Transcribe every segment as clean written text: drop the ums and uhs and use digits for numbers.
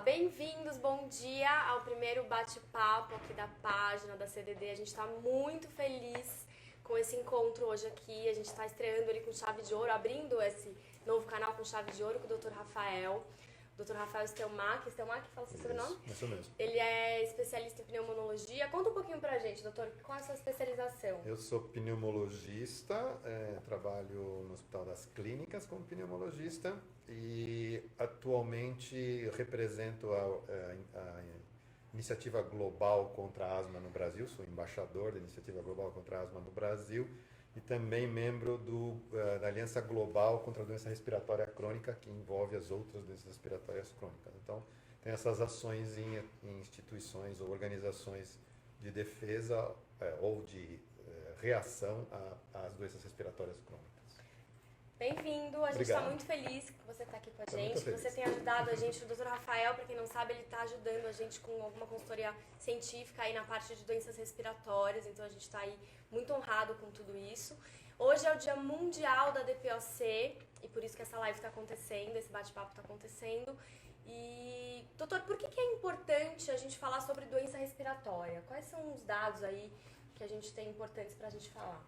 Bem-vindos, bom dia ao primeiro bate-papo aqui da página da CDD. A gente está muito feliz com esse encontro hoje aqui. A gente está estreando ele com chave de ouro, abrindo esse novo canal com chave de ouro com o Dr. Rafael. Dr. Rafael Stelmach, fala seu sobrenome? Isso mesmo. Ele é especialista em pneumonologia. Conta um pouquinho pra gente, doutor, qual é a sua especialização? Eu sou pneumologista, trabalho no Hospital das Clínicas como pneumologista e atualmente represento a Iniciativa Global contra a Asma no Brasil, sou embaixador da Iniciativa Global contra a Asma no Brasil e também membro da Aliança Global contra a Doença Respiratória Crônica, que envolve as outras doenças respiratórias crônicas. Então, tem essas ações em instituições ou organizações de defesa ou de reação às doenças respiratórias crônicas. Bem-vindo, a gente está muito feliz que você está aqui com a gente, que você tem ajudado a gente. O Dr. Rafael, para quem não sabe, ele está ajudando a gente com alguma consultoria científica aí na parte de doenças respiratórias, então a gente está aí muito honrado com tudo isso. Hoje é o Dia Mundial da DPOC e por isso que essa live está acontecendo, esse bate-papo está acontecendo. E, doutor, por que é importante a gente falar sobre doença respiratória? Quais são os dados aí que a gente tem importantes para a gente falar?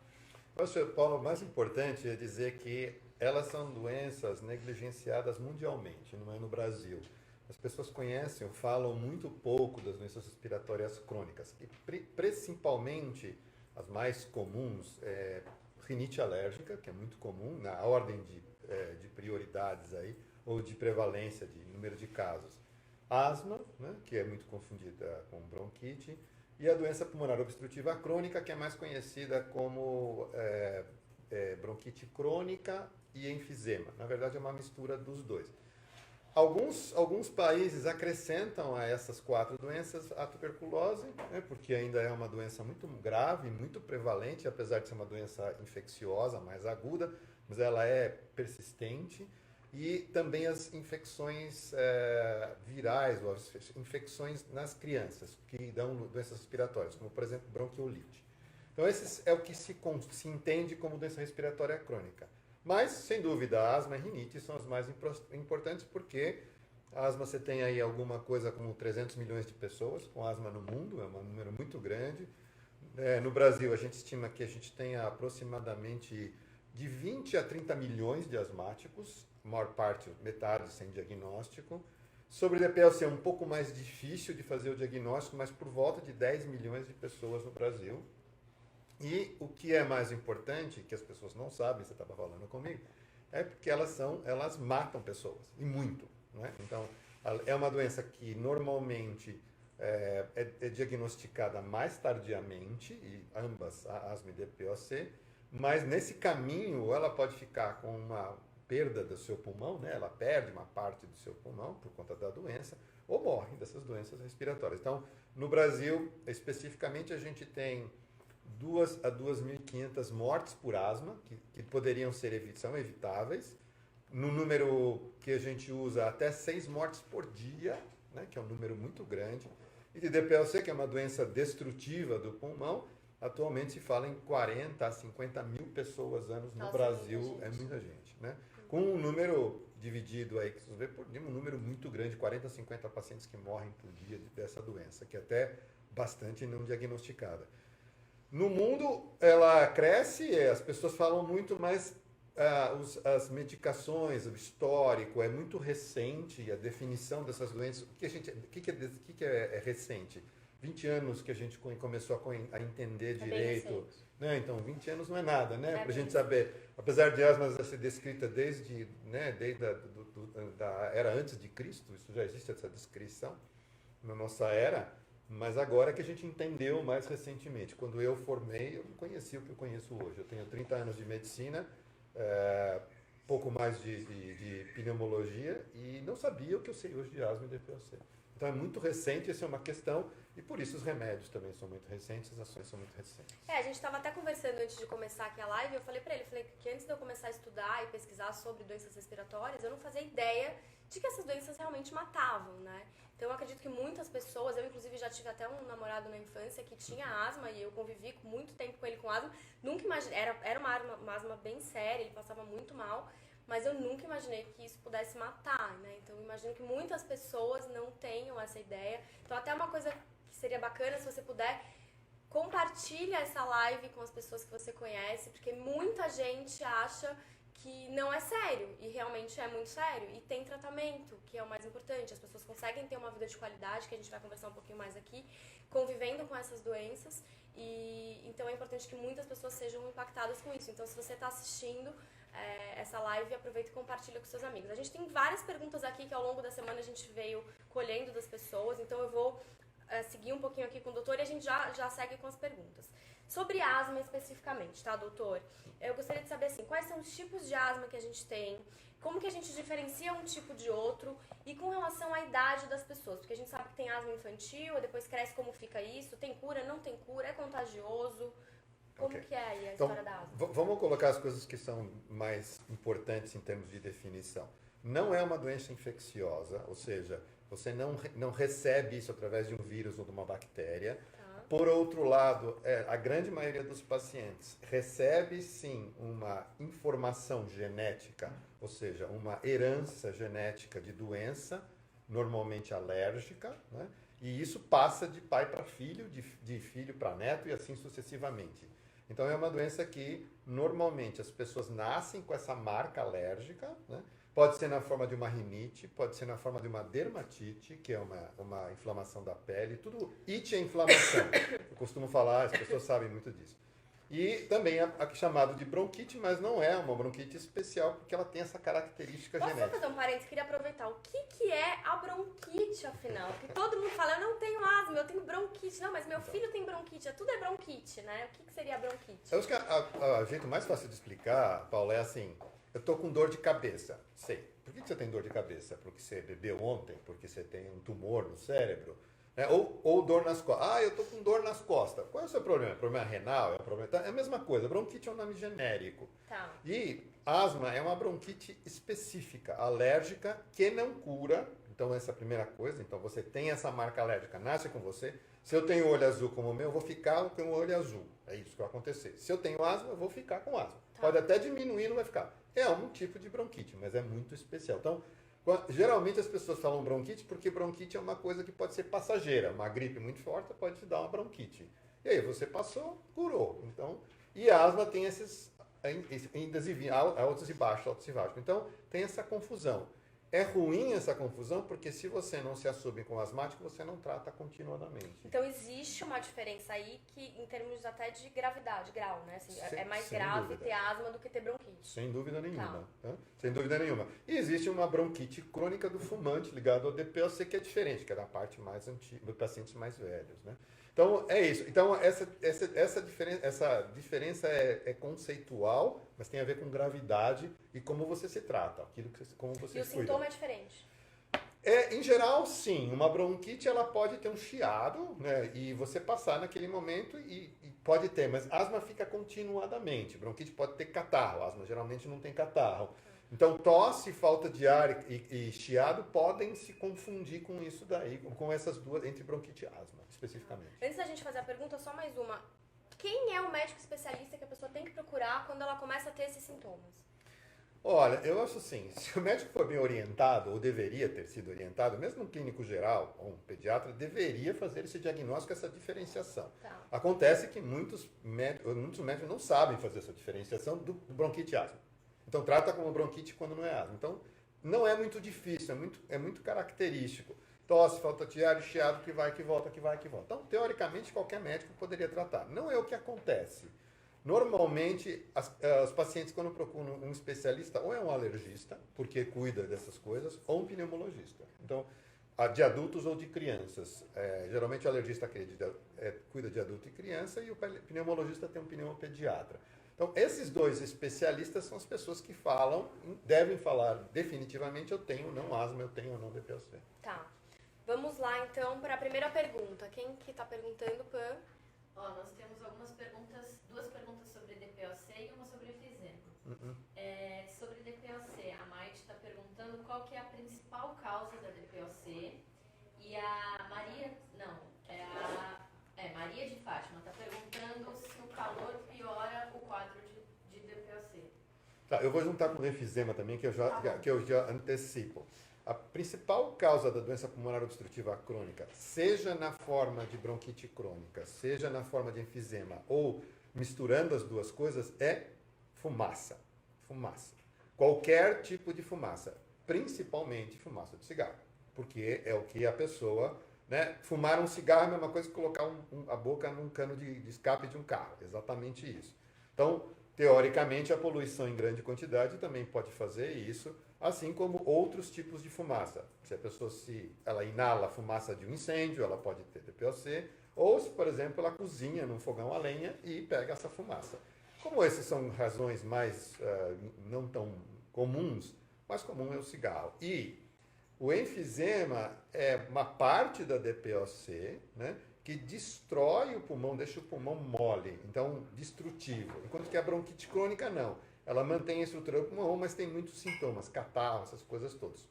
Eu acho, Paulo, o mais importante é dizer que elas são doenças negligenciadas mundialmente, não é no Brasil. As pessoas conhecem ou falam muito pouco das doenças respiratórias crônicas. E principalmente as mais comuns é rinite alérgica, que é muito comum, na ordem de prioridades aí, ou de prevalência de número de casos. Asma, né, que é muito confundida com bronquite, e a doença pulmonar obstrutiva crônica, que é mais conhecida como bronquite crônica e enfisema. Na verdade, é uma mistura dos dois. Alguns países acrescentam a essas quatro doenças a tuberculose, né, porque ainda é uma doença muito grave, muito prevalente, apesar de ser uma doença infecciosa, mais aguda, mas ela é persistente. E também as infecções virais, ou as infecções nas crianças, que dão doenças respiratórias, como, por exemplo, bronquiolite. Então, esse é o que se entende como doença respiratória crônica. Mas, sem dúvida, a asma e a rinite são as mais importantes, porque a asma você tem aí alguma coisa como 300 milhões de pessoas com asma no mundo, é um número muito grande. No Brasil, a gente estima que a gente tem aproximadamente de 20 a 30 milhões de asmáticos, a maior parte, metade, sem diagnóstico. Sobre DPLC é um pouco mais difícil de fazer o diagnóstico, mas por volta de 10 milhões de pessoas no Brasil. E o que é mais importante, que as pessoas não sabem, você estava falando comigo, é porque elas matam pessoas, e muito. Não é? Então, é uma doença que normalmente é diagnosticada mais tardiamente, e ambas, a asma e DPOC, mas nesse caminho ela pode ficar com uma perda do seu pulmão, né? Ela perde uma parte do seu pulmão por conta da doença, ou morre dessas doenças respiratórias. Então, no Brasil, especificamente, a gente tem 2 a 2.500 mortes por asma, que poderiam são evitáveis. No número que a gente usa, até 6 mortes por dia, né? Que é um número muito grande. E de DPLC, que é uma doença destrutiva do pulmão, atualmente se fala em 40 a 50 mil pessoas anos no Brasil, é muita gente, né? Com um número dividido aí, que vocês vê por dia, um número muito grande, 40 a 50 pacientes que morrem por dia dessa doença, que é até bastante não diagnosticada. No mundo, ela cresce, as pessoas falam muito, mas as medicações, o histórico é muito recente, a definição dessas doenças, o que é recente? 20 anos que a gente começou a entender direito, né? Então 20 anos não é nada, né? Para a gente saber, apesar de asma ser descrita desde da era antes de Cristo, isso já existe essa descrição na nossa era, mas agora que a gente entendeu mais recentemente. Quando eu formei, eu não conhecia o que eu conheço hoje. Eu tenho 30 anos de medicina, pouco mais de pneumologia e não sabia o que eu sei hoje de asma e DPOC. Então é muito recente, essa é uma questão, e por isso os remédios também são muito recentes, as ações são muito recentes. A gente estava até conversando antes de começar aqui a live, eu falei para ele, que antes de eu começar a estudar e pesquisar sobre doenças respiratórias, eu não fazia ideia de que essas doenças realmente matavam, né? Então eu acredito que muitas pessoas, eu inclusive já tive até um namorado na infância que tinha asma e eu convivi muito tempo com ele com asma, nunca imaginei, era uma asma bem séria, ele passava muito mal, mas eu nunca imaginei que isso pudesse matar, né? Então eu imagino que muitas pessoas não tenham essa ideia. Então até uma coisa que seria bacana, se você puder, compartilha essa live com as pessoas que você conhece, porque muita gente acha que não é sério, e realmente é muito sério, e tem tratamento, que é o mais importante. As pessoas conseguem ter uma vida de qualidade, que a gente vai conversar um pouquinho mais aqui, convivendo com essas doenças, e então é importante que muitas pessoas sejam impactadas com isso. Então, se você está assistindo essa live, aproveita e compartilha com seus amigos. A gente tem várias perguntas aqui que ao longo da semana a gente veio colhendo das pessoas, então eu vou seguir um pouquinho aqui com o doutor e a gente já segue com as perguntas. Sobre asma especificamente, tá, doutor? Eu gostaria de saber, assim, quais são os tipos de asma que a gente tem, como que a gente diferencia um tipo de outro e com relação à idade das pessoas, porque a gente sabe que tem asma infantil, depois cresce, como fica isso, tem cura, não tem cura, é contagioso, como que é aí a história da asma? Vamos colocar as coisas que são mais importantes em termos de definição. Não é uma doença infecciosa, ou seja, você não recebe isso através de um vírus ou de uma bactéria. Por outro lado, a grande maioria dos pacientes recebe sim uma informação genética, ou seja, uma herança genética de doença, normalmente alérgica, né? E isso passa de pai para filho, de filho para neto e assim sucessivamente. Então é uma doença que normalmente as pessoas nascem com essa marca alérgica, né? Pode ser na forma de uma rinite, pode ser na forma de uma dermatite, que é uma inflamação da pele. Tudo, it é inflamação. Eu costumo falar, as pessoas sabem muito disso. E também a chamada de bronquite, mas não é uma bronquite especial, porque ela tem essa característica genética. Posso fazer um parênteses? Queria aproveitar. O que é a bronquite, afinal? Porque todo mundo fala, eu não tenho asma, eu tenho bronquite. Não, mas meu filho tem bronquite. Tudo é bronquite, né? O que seria a bronquite? Eu acho que a jeito mais fácil de explicar, Paulo, é assim... Eu tô com dor de cabeça. Sei. Por que você tem dor de cabeça? Porque você bebeu ontem? Porque você tem um tumor no cérebro? Né? Ou dor nas costas. Ah, eu tô com dor nas costas. Qual é o seu problema? É problema renal? É a mesma coisa. Bronquite é um nome genérico. Tá. E asma é uma bronquite específica, alérgica, que não cura. Então, essa é a primeira coisa. Então, você tem essa marca alérgica, nasce com você. Se eu tenho olho azul como o meu, eu vou ficar com o olho azul. É isso que vai acontecer. Se eu tenho asma, eu vou ficar com asma. Tá. Pode até diminuir, não vai ficar. É um tipo de bronquite, mas é muito especial. Então, geralmente as pessoas falam bronquite porque bronquite é uma coisa que pode ser passageira. Uma gripe muito forte pode te dar uma bronquite. E aí você passou, curou. Então, e a asma tem esses indas e vindas, altos e baixos, altos e baixos. Então, tem essa confusão. É ruim essa confusão porque se você não se assume como asmático, você não trata continuadamente. Então existe uma diferença aí que em termos até de gravidade, grau, né? Assim, é mais grave dúvida. Ter asma do que ter bronquite. Sem dúvida nenhuma. Tá? Sem dúvida nenhuma. E existe uma bronquite crônica do fumante ligada ao DPOC que é diferente, que é da parte mais antiga, dos pacientes mais velhos, né? Então, é isso. Então, essa diferença é conceitual, mas tem a ver com gravidade e como você se trata, como você E o cuida. sintoma é diferente? Em geral, sim. Uma bronquite, ela pode ter um chiado, né? E você passar naquele momento e pode ter, mas asma fica continuadamente. Bronquite pode ter catarro, asma geralmente não tem catarro. Então, tosse, falta de ar e chiado podem se confundir com isso daí, com essas duas, entre bronquite e asma, especificamente. Antes da gente fazer a pergunta, só mais uma. Quem é o médico especialista que a pessoa tem que procurar quando ela começa a ter esses sintomas? Olha, eu acho assim, se o médico for bem orientado, ou deveria ter sido orientado, mesmo um clínico geral ou um pediatra, deveria fazer esse diagnóstico, essa diferenciação. Tá. Acontece que muitos médicos não sabem fazer essa diferenciação do bronquite e asma. Então, trata como bronquite quando não é asma. Então, não é muito difícil, é muito característico. Tosse, falta de ar e chiado que vai, que volta, que vai, que volta. Então, teoricamente, qualquer médico poderia tratar. Não é o que acontece. Normalmente, os pacientes, quando procuram um especialista, ou é um alergista, porque cuida dessas coisas, ou um pneumologista. Então, de adultos ou de crianças. Geralmente, o alergista cuida de adulto e criança, e o pneumologista tem um pneumopediatra. Então, esses dois especialistas são as pessoas que devem falar definitivamente, eu tenho ou não asma, eu tenho ou não DPOC. Tá. Vamos lá, então, para a primeira pergunta. Quem que está perguntando, Pan? Nós temos algumas perguntas, duas perguntas sobre DPOC e uma sobre efizema. Sobre DPOC, a Maite está perguntando qual que é a principal causa da DPOC e a Maria, Maria de Fátima está perguntando se o calor piora o quadro de DPOC. Tá, eu vou juntar com o enfisema também, que eu já antecipo. A principal causa da doença pulmonar obstrutiva crônica, seja na forma de bronquite crônica, seja na forma de enfisema, ou misturando as duas coisas, é fumaça. Fumaça. Qualquer tipo de fumaça, principalmente fumaça de cigarro, porque é o que a pessoa... Né? Fumar um cigarro é a mesma coisa que colocar a boca num cano de escape de um carro. Exatamente isso. Então, teoricamente, a poluição em grande quantidade também pode fazer isso, assim como outros tipos de fumaça. Se a pessoa ela inala a fumaça de um incêndio, ela pode ter DPOC, ou se, por exemplo, ela cozinha num fogão a lenha e pega essa fumaça. Como essas são razões mais não tão comuns, mais comum é o cigarro. E o enfisema é uma parte da DPOC, né, que destrói o pulmão, deixa o pulmão mole, então destrutivo. Enquanto que a bronquite crônica não. Ela mantém a estrutura do pulmão, mas tem muitos sintomas, catarro, essas coisas todas.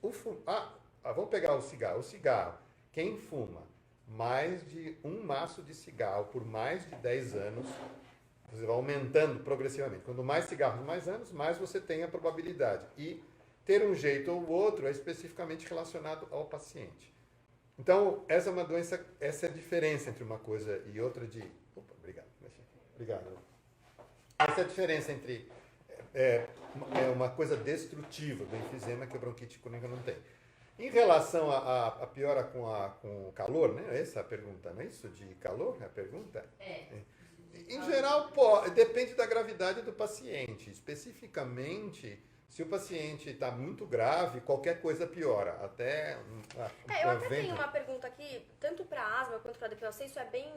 Vamos pegar o cigarro. O cigarro, quem fuma mais de um maço de cigarro por mais de 10 anos, você vai aumentando progressivamente. Quanto mais cigarros, mais anos, mais você tem a probabilidade. E ter um jeito ou outro é especificamente relacionado ao paciente. Então, essa é uma doença, essa é a diferença entre uma coisa e outra de... Opa, obrigado. Obrigado. Essa é a diferença entre uma coisa destrutiva do enfisema que a bronquite crônica não tem. Em relação à piora com o calor, né? Essa é a pergunta, não é isso? De calor é a pergunta? Em geral, depende da gravidade do paciente. Especificamente... Se o paciente está muito grave, qualquer coisa piora. Eu até tenho uma pergunta aqui, tanto para asma quanto para DPOC, isso é bem...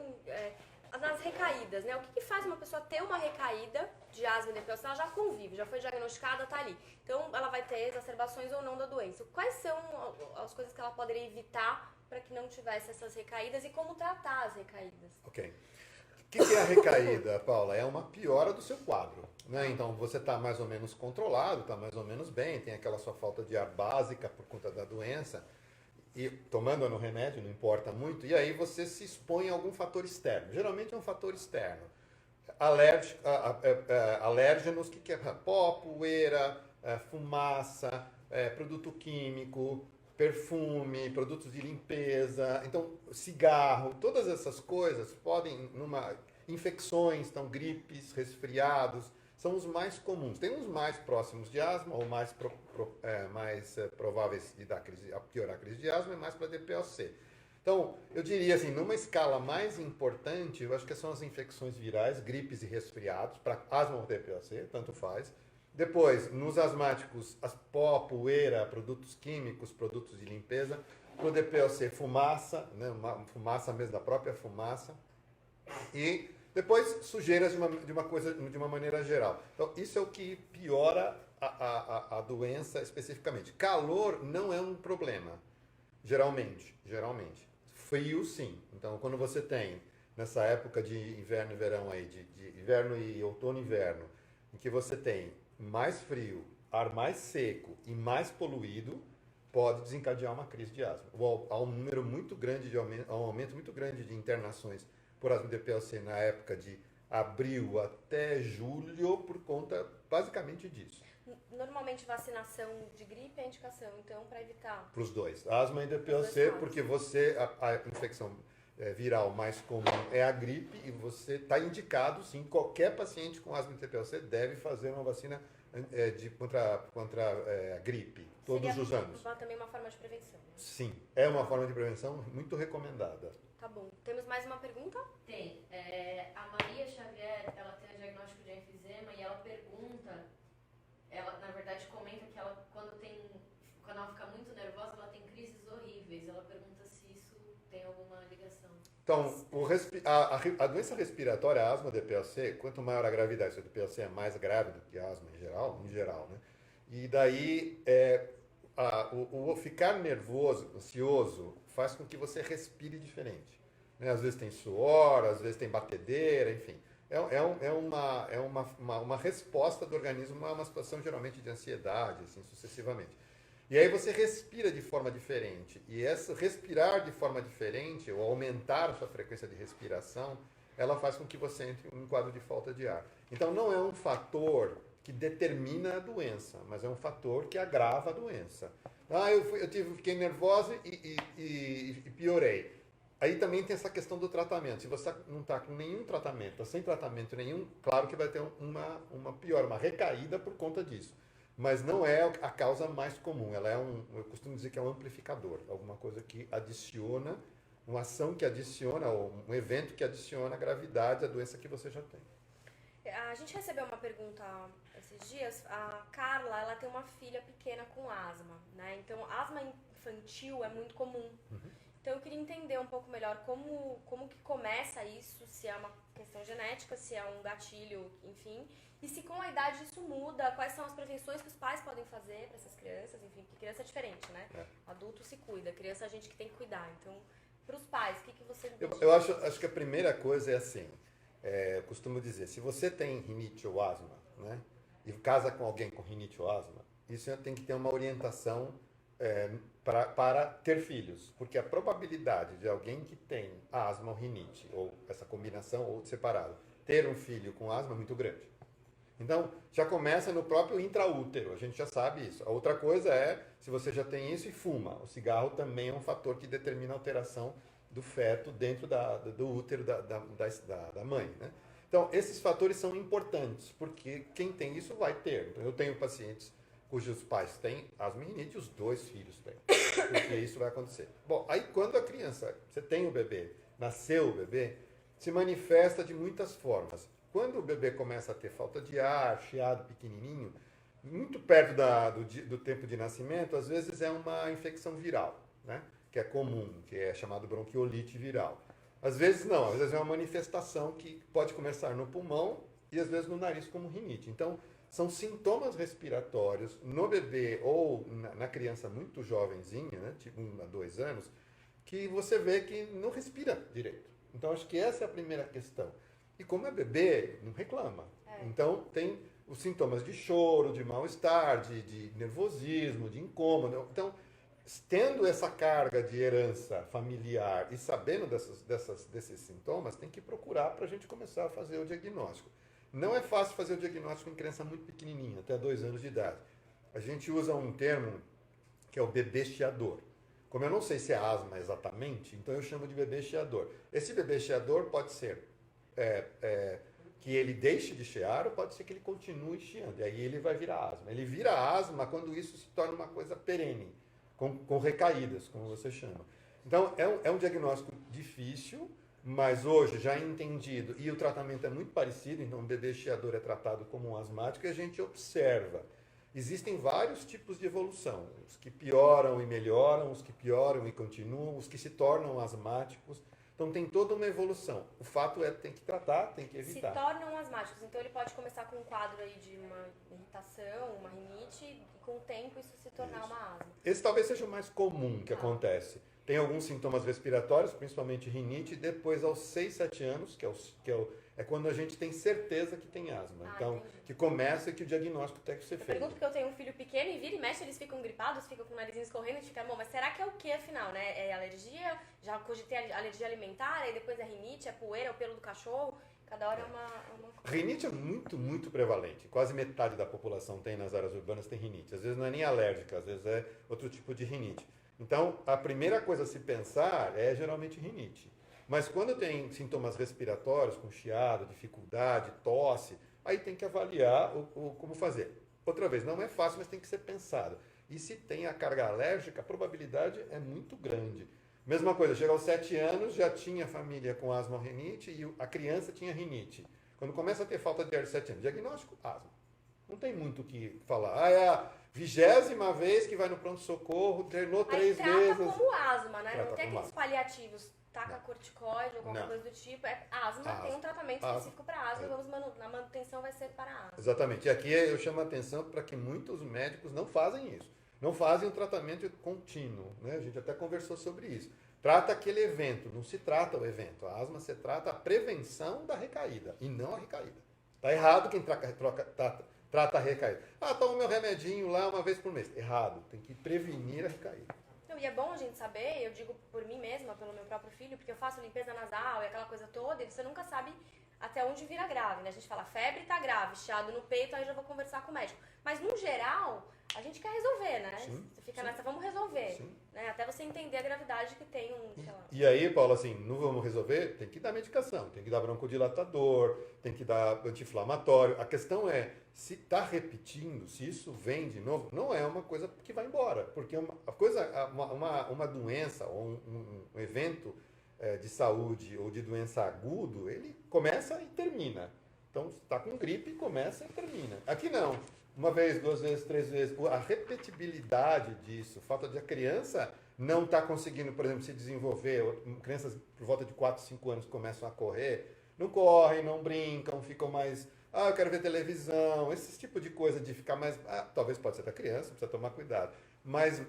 nas recaídas, né? O que faz uma pessoa ter uma recaída de asma e DPOC? Ela já convive, já foi diagnosticada, está ali. Então, ela vai ter exacerbações ou não da doença. Quais são as coisas que ela poderia evitar para que não tivesse essas recaídas e como tratar as recaídas? Ok. O que é a recaída, Paula? É uma piora do seu quadro. Né? Então, você está mais ou menos controlado, está mais ou menos bem, tem aquela sua falta de ar básica por conta da doença, e tomando no remédio, não importa muito, e aí você se expõe a algum fator externo. Geralmente é um fator externo. Alérgenos, que é pó, poeira, fumaça, produto químico, perfume, produtos de limpeza, então cigarro, todas essas coisas podem, infecções, então gripes, resfriados, são os mais comuns. Tem uns mais próximos de asma, ou mais prováveis de piorar a crise de asma, e mais para DPOC. Então, eu diria assim, numa escala mais importante, eu acho que são as infecções virais, gripes e resfriados, para asma ou DPOC, tanto faz. Depois, nos asmáticos, pó, poeira, produtos químicos, produtos de limpeza. Para o DPOC, fumaça, né, fumaça mesmo, da própria fumaça. E depois, sujeiras de uma maneira geral. Então, isso é o que piora a doença especificamente. Calor não é um problema, geralmente. Frio, sim. Então, quando você tem, nessa época de inverno e verão aí, de inverno e outono e inverno, em que você tem mais frio, ar mais seco e mais poluído, pode desencadear uma crise de asma. Há um número muito grande há um aumento muito grande de internações por asma DPOC na época de abril até julho por conta basicamente disso. Normalmente vacinação de gripe é indicação, então, para evitar? Para os dois, asma e DPOC, porque a infecção viral mais comum é a gripe e você está indicado, sim, qualquer paciente com asma e DPOC deve fazer uma vacina contra a gripe, todos os anos. Seria também uma forma de prevenção? Né? Sim, é uma forma de prevenção muito recomendada. Tá bom. Temos mais uma pergunta? Tem. A Maria Xavier, ela tem o diagnóstico de enfisema e ela pergunta, ela na verdade comenta que ela, quando ela fica muito nervosa, ela tem crises horríveis. Ela pergunta se isso tem alguma ligação. Então, a doença respiratória, a asma DPOC, quanto maior a gravidade, se a DPOC é mais grave do que a asma em geral, né? E daí, o ficar nervoso, ansioso, faz com que você respire diferente. Né? Às vezes tem suor, às vezes tem batedeira, enfim. É uma resposta do organismo a uma situação geralmente de ansiedade, assim, sucessivamente. E aí você respira de forma diferente. E respirar de forma diferente, ou aumentar a sua frequência de respiração, ela faz com que você entre em um quadro de falta de ar. Então não é um fator que determina a doença, mas é um fator que agrava a doença. Fiquei nervosa e piorei. Aí também tem essa questão do tratamento. Se você não está com nenhum tratamento, tá sem tratamento nenhum, claro que vai ter uma pior, uma recaída por conta disso. Mas não é a causa mais comum. Ela é eu costumo dizer que é um amplificador, alguma coisa que adiciona, uma ação que adiciona, ou um evento que adiciona a gravidade à doença que você já tem. A gente recebeu uma pergunta esses dias. A Carla, ela tem uma filha pequena com asma, né? Então, asma infantil é muito comum. Então, eu queria entender um pouco melhor como que começa isso, se é uma questão genética, se é um gatilho, enfim, e se com a idade isso muda, quais são as prevenções que os pais podem fazer para essas crianças, enfim, porque criança é diferente, né? Adulto se cuida, criança a gente que tem que cuidar. Então, para os pais, o que você... Eu acho que a primeira coisa é assim, eu costumo dizer, se você tem rinite ou asma, né, e casa com alguém com rinite ou asma, isso tem que ter uma orientação para ter filhos, porque a probabilidade de alguém que tem asma ou rinite, ou essa combinação ou separado, ter um filho com asma é muito grande. Então, já começa no próprio intraútero, a gente já sabe isso. A outra coisa é, se você já tem isso e fuma, o cigarro também é um fator que determina a alteração do feto dentro do útero da mãe, né? Então, esses fatores são importantes, porque quem tem isso vai ter. Então, eu tenho pacientes cujos pais têm asma e rinite, os 2 filhos têm, porque isso vai acontecer. Bom, aí quando a criança, você tem o bebê, nasceu o bebê, se manifesta de muitas formas. Quando o bebê começa a ter falta de ar, chiado pequenininho, muito perto do tempo de nascimento, às vezes é uma infecção viral, né? Que é comum, que é chamado bronquiolite viral. Às vezes não, às vezes é uma manifestação que pode começar no pulmão e às vezes no nariz como rinite. Então, são sintomas respiratórios no bebê ou na criança muito jovenzinha, né, tipo 1 a 2 anos, que você vê que não respira direito. Então, acho que essa é a primeira questão. E como é bebê, não reclama. Então, tem os sintomas de choro, de mal-estar, de nervosismo, de incômodo. Então, tendo essa carga de herança familiar e sabendo desses sintomas, tem que procurar para a gente começar a fazer o diagnóstico. Não é fácil fazer o diagnóstico em criança muito pequenininha, até 2 anos de idade. A gente usa um termo que é o bebê chiador. Como eu não sei se é asma exatamente, então eu chamo de bebê chiador. Esse bebê chiador pode ser que ele deixe de chiar ou pode ser que ele continue chiando. E aí ele vai virar asma. Ele vira asma quando isso se torna uma coisa perene, com recaídas, como você chama. Então, é um diagnóstico difícil, mas hoje já entendido, e o tratamento é muito parecido, então o bebê chiador é tratado como um asmático e a gente observa. Existem vários tipos de evolução, os que pioram e melhoram, os que pioram e continuam, os que se tornam asmáticos. Então tem toda uma evolução. O fato é que tem que tratar, tem que evitar. Se tornam asmáticos, então ele pode começar com um quadro aí de uma irritação, uma rinite, e com o tempo isso se tornar uma asma. Esse talvez seja o mais comum que acontece. Tem alguns sintomas respiratórios, principalmente rinite, e depois aos 6, 7 anos, é quando a gente tem certeza que tem asma. Então, entendi. Que começa e que o diagnóstico tem que ser feito. Pergunto porque eu tenho um filho pequeno e vira e mexe, eles ficam gripados, ficam com o narizinho escorrendo e fica, bom, mas será que é o que afinal, né? É alergia? Já cogitei alergia alimentar, aí depois é rinite, é poeira, é o pelo do cachorro? Cada hora é uma... Rinite é muito, muito prevalente. Quase metade da população tem nas áreas urbanas tem rinite. Às vezes não é nem alérgica, às vezes é outro tipo de rinite. Então, a primeira coisa a se pensar é geralmente rinite. Mas quando tem sintomas respiratórios, com chiado, dificuldade, tosse, aí tem que avaliar como fazer. Outra vez, não é fácil, mas tem que ser pensado. E se tem a carga alérgica, a probabilidade é muito grande. Mesma coisa, chega aos 7 anos, já tinha família com asma ou rinite e a criança tinha rinite. Quando começa a ter falta de ar de 7 anos, diagnóstico, asma. Não tem muito o que falar. É a 20ª vez que vai no pronto-socorro, treinou 3 vezes. Trata como asma, né? Não tem aqueles paliativos, taca corticoide ou qualquer coisa do tipo. É asma, tem um tratamento específico para asma, na manutenção vai ser para asma. Exatamente. E aqui eu chamo a atenção para que muitos médicos não fazem isso. Não fazem um tratamento contínuo, né? A gente até conversou sobre isso. Trata aquele evento, não se trata o evento. A asma se trata a prevenção da recaída e não a recaída. Está errado quem trata a recaída. Toma meu remedinho lá uma vez por mês. Errado, tem que prevenir a recaída. Não, e é bom a gente saber, eu digo por mim mesma, pelo meu próprio filho, porque eu faço limpeza nasal e aquela coisa toda, e você nunca sabe até onde vira grave, né? A gente fala, febre tá grave, chiado no peito, aí já vou conversar com o médico. Mas, no geral, a gente quer resolver, né? Sim, você fica nessa, vamos resolver. Sim. Né? Até você entender a gravidade que tem sei lá. E aí, Paulo, assim, não vamos resolver? Tem que dar medicação, tem que dar broncodilatador, tem que dar anti-inflamatório. A questão é, se está repetindo, se isso vem de novo, não é uma coisa que vai embora. Porque uma doença ou um evento de saúde ou de doença agudo, ele começa e termina. Então, se está com gripe, começa e termina. Aqui não. Uma vez, 2 vezes, 3 vezes. A repetibilidade disso, falta de a criança não está conseguindo, por exemplo, se desenvolver. Crianças por volta de 4, 5 anos começam a correr, não correm, não brincam, ficam mais... eu quero ver televisão, esse tipo de coisa de ficar mais... talvez pode ser da criança, precisa tomar cuidado. Mas,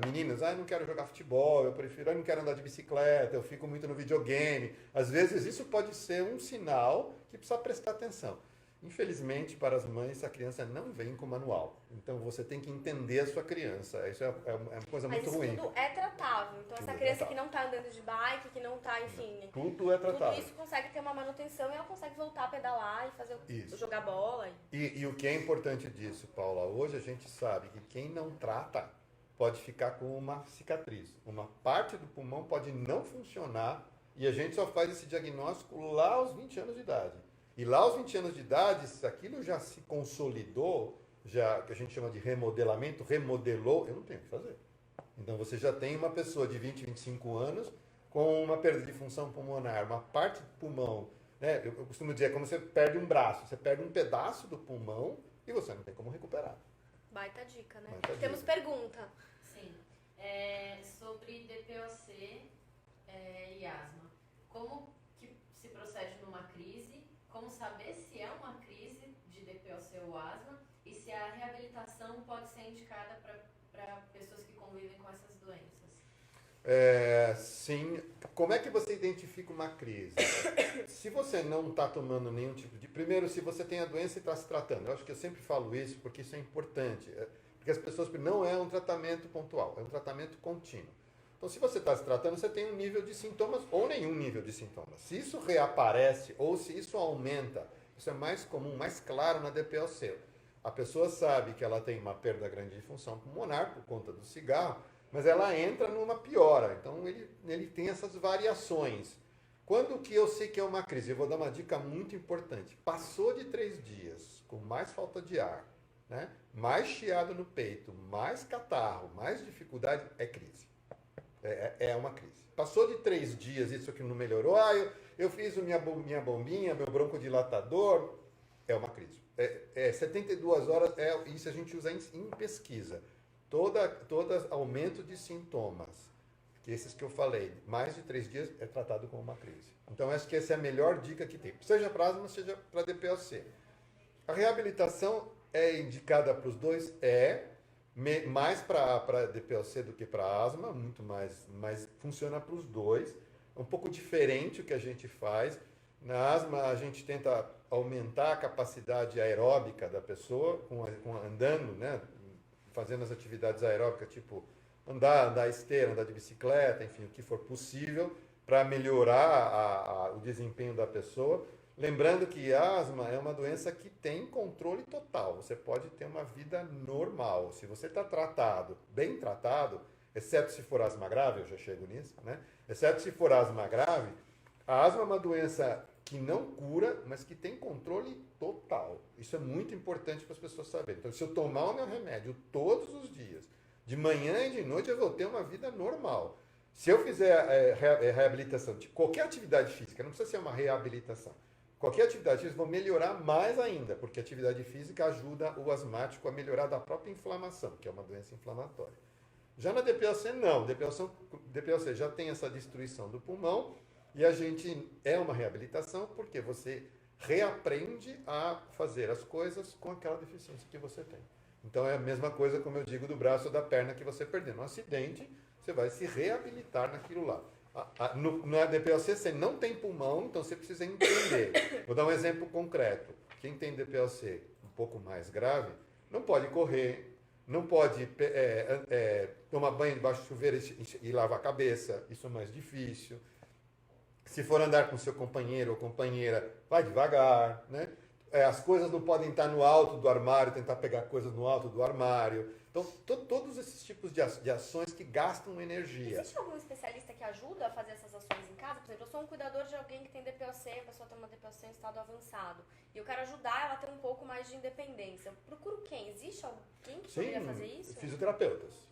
meninas, eu não quero jogar futebol, eu não quero andar de bicicleta, eu fico muito no videogame. Às vezes isso pode ser um sinal que precisa prestar atenção. Infelizmente, para as mães, a criança não vem com manual. Então, você tem que entender a sua criança. Isso é uma coisa muito ruim. Mas tudo é tratável. Então, essa criança que não está andando de bike, que não está, enfim... Tudo é tratável. Tudo isso consegue ter uma manutenção e ela consegue voltar a pedalar e fazer jogar bola. E o que é importante disso, Paula? Hoje a gente sabe que quem não trata pode ficar com uma cicatriz. Uma parte do pulmão pode não funcionar e a gente só faz esse diagnóstico lá aos 20 anos de idade. E lá aos 20 anos de idade, se aquilo já se consolidou, já que a gente chama de remodelamento, remodelou, eu não tenho o que fazer. Então você já tem uma pessoa de 20, 25 anos com uma perda de função pulmonar, uma parte do pulmão, né? Eu costumo dizer, é como você perde um braço, você perde um pedaço do pulmão e você não tem como recuperar. Baita dica, né? Baita Temos dica. pergunta. Sim. Sobre DPOC e asma. Como que se procede numa crise? Como saber se é uma crise de DPOC ou asma e se a reabilitação pode ser indicada para pessoas que convivem com essas doenças? Sim. Como é que você identifica uma crise? Se você não está tomando nenhum tipo de... Primeiro, se você tem a doença e está se tratando. Eu acho que eu sempre falo isso porque isso é importante. Porque as pessoas... Não é um tratamento pontual, é um tratamento contínuo. Então, se você está se tratando, você tem um nível de sintomas ou nenhum nível de sintomas. Se isso reaparece ou se isso aumenta, isso é mais comum, mais claro na DPOC. A pessoa sabe que ela tem uma perda grande de função pulmonar por conta do cigarro, mas ela entra numa piora. Então, ele tem essas variações. Quando que eu sei que é uma crise? Eu vou dar uma dica muito importante. Passou de 3 dias com mais falta de ar, né? Mais chiado no peito, mais catarro, mais dificuldade, é crise. É uma crise. Passou de 3 dias, isso aqui não melhorou. Eu fiz minha bombinha, meu broncodilatador. É uma crise. 72 horas, isso a gente usa em pesquisa. Todo aumento de sintomas, que esses que eu falei, mais de 3 dias é tratado como uma crise. Então, acho que essa é a melhor dica que tem. Seja para asma, seja para DPOC. A reabilitação é indicada para os dois? Mais para DPOC do que para asma, muito mais, mas funciona para os dois. É um pouco diferente o que a gente faz. Na asma, a gente tenta aumentar a capacidade aeróbica da pessoa, andando, né? Fazendo as atividades aeróbicas, tipo andar esteira, andar de bicicleta, enfim, o que for possível, para melhorar o desempenho da pessoa. Lembrando que asma é uma doença que tem controle total. Você pode ter uma vida normal. Se você está tratado, bem tratado, exceto se for asma grave, eu já chego nisso, né? Exceto se for asma grave, a asma é uma doença que não cura, mas que tem controle total. Isso é muito importante para as pessoas saberem. Então, se eu tomar o meu remédio todos os dias, de manhã e de noite, eu vou ter uma vida normal. Se eu fizer reabilitação de qualquer atividade física, não precisa ser uma reabilitação, qualquer atividade física, vou melhorar mais ainda, porque a atividade física ajuda o asmático a melhorar da própria inflamação, que é uma doença inflamatória. Já na DPOC, não. DPOC já tem essa destruição do pulmão e a gente é uma reabilitação porque você reaprende a fazer as coisas com aquela deficiência que você tem. Então é a mesma coisa, como eu digo, do braço ou da perna que você perdeu. No acidente, você vai se reabilitar naquilo lá. Na DPOC você não tem pulmão, então você precisa entender. Vou dar um exemplo concreto. Quem tem DPOC um pouco mais grave, não pode correr, não pode tomar banho debaixo do chuveiro e lavar a cabeça, isso é mais difícil. Se for andar com seu companheiro ou companheira, vai devagar, né? As coisas não podem estar no alto do armário, tentar pegar coisas no alto do armário. Então, todos esses tipos de ações que gastam energia. Existe algum especialista que ajuda a fazer essas ações em casa? Por exemplo, eu sou um cuidador de alguém que tem DPOC, a pessoa tem uma DPOC em estado avançado, e eu quero ajudar ela a ter um pouco mais de independência. Eu procuro quem? Existe alguém que poderia fazer isso? Fisioterapeutas.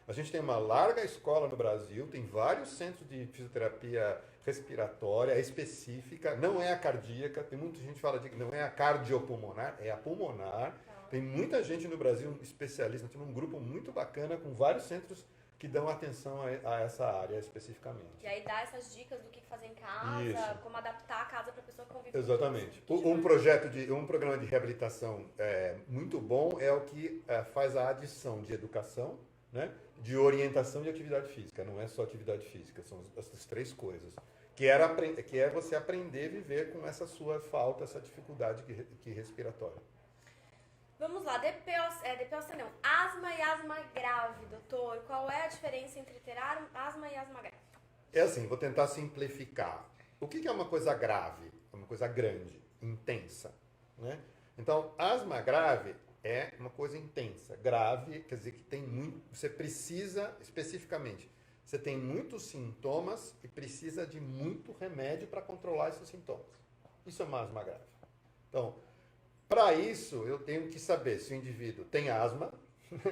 A gente tem uma larga escola no Brasil, tem vários centros de fisioterapia respiratória, específica, não é a cardíaca, tem muita gente que fala que não é a cardiopulmonar, é a pulmonar. Tem muita gente no Brasil, especialista, tem um grupo muito bacana com vários centros que dão atenção a essa área especificamente. E aí dá essas dicas do que fazer em casa, isso, como adaptar a casa para a pessoa conviver. Exatamente. Um programa de reabilitação muito bom é o que faz a adição de educação, né, de orientação de atividade física. Não é só atividade física, são essas três coisas. Que é você aprender a viver com essa sua falta, essa dificuldade respiratória. Vamos lá, DPOC não, asma e asma grave, doutor. Qual é a diferença entre ter asma e asma grave? É assim, vou tentar simplificar. O que é uma coisa grave? É uma coisa grande, intensa, né? Então, asma grave é uma coisa intensa. Grave quer dizer que tem muito, você precisa, especificamente, você tem muitos sintomas e precisa de muito remédio para controlar esses sintomas. Isso é uma asma grave. Então, para isso, eu tenho que saber se o indivíduo tem asma,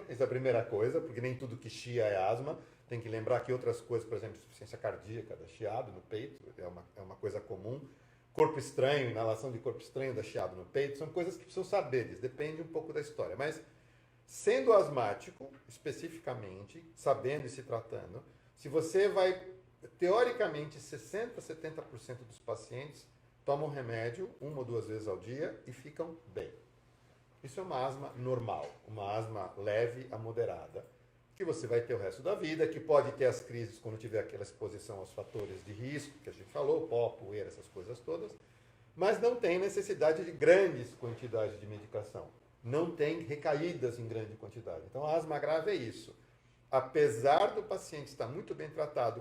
essa é a primeira coisa, porque nem tudo que chia é asma. Tem que lembrar que outras coisas, por exemplo, insuficiência cardíaca, dá chiado no peito, é uma coisa comum. Corpo estranho, inalação de corpo estranho, dá chiado no peito, são coisas que precisam saber, depende um pouco da história. Mas, sendo asmático, especificamente, sabendo e se tratando, se você vai, teoricamente, 60% a 70% dos pacientes tomam remédio 1 ou 2 vezes ao dia e ficam bem. Isso é uma asma normal, uma asma leve a moderada, que você vai ter o resto da vida, que pode ter as crises quando tiver aquela exposição aos fatores de risco, que a gente falou, pó, poeira, essas coisas todas, mas não tem necessidade de grandes quantidades de medicação. Não tem recaídas em grande quantidade. Então, a asma grave é isso. Apesar do paciente estar muito bem tratado,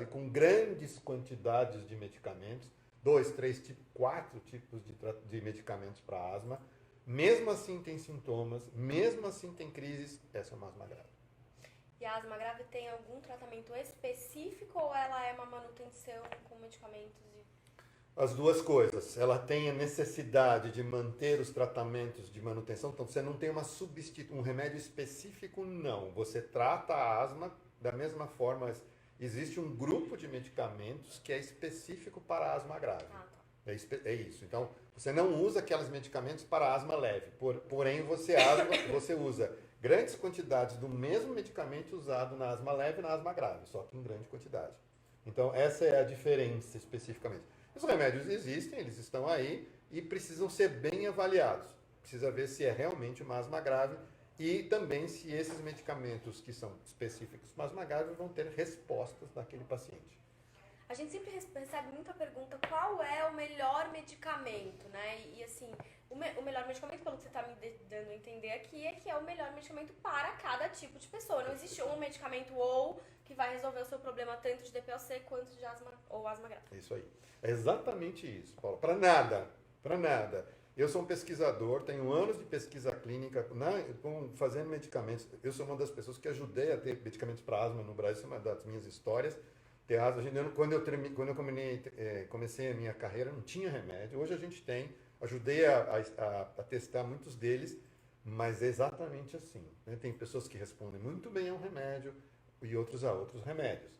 e com grandes quantidades de medicamentos, 2, 3, 4 tipos de medicamentos para asma, mesmo assim tem sintomas, mesmo assim tem crises, essa é uma asma grave. E a asma grave tem algum tratamento específico ou ela é uma manutenção com medicamentos? As duas coisas. Ela tem a necessidade de manter os tratamentos de manutenção, então você não tem um remédio específico, não. Você trata a asma da mesma forma. Existe um grupo de medicamentos que é específico para a asma grave. É isso. Então, você não usa aqueles medicamentos para asma leve, porém você usa grandes quantidades do mesmo medicamento usado na asma leve e na asma grave, só que em grande quantidade. Então, essa é a diferença especificamente. Os remédios existem, eles estão aí e precisam ser bem avaliados. Precisa ver se é realmente uma asma grave e também se esses medicamentos que são específicos para asma grave vão ter respostas daquele paciente. A gente sempre recebe muita pergunta, qual é o melhor medicamento, né? E assim, o melhor medicamento, pelo que você está me dando a entender aqui, é que é o melhor medicamento para cada tipo de pessoa. Não existe um medicamento que vai resolver o seu problema tanto de DPOC quanto de asma ou asma grave. Isso aí. É exatamente isso, Paulo. Para nada. Eu sou um pesquisador, tenho anos de pesquisa clínica fazendo medicamentos. Eu sou uma das pessoas que ajudei a ter medicamentos para asma no Brasil, isso é uma das minhas histórias. Quando eu comecei a minha carreira, não tinha remédio. Hoje a gente tem. Ajudei a testar muitos deles, mas é exatamente assim, né? Tem pessoas que respondem muito bem a um remédio e outros a outros remédios.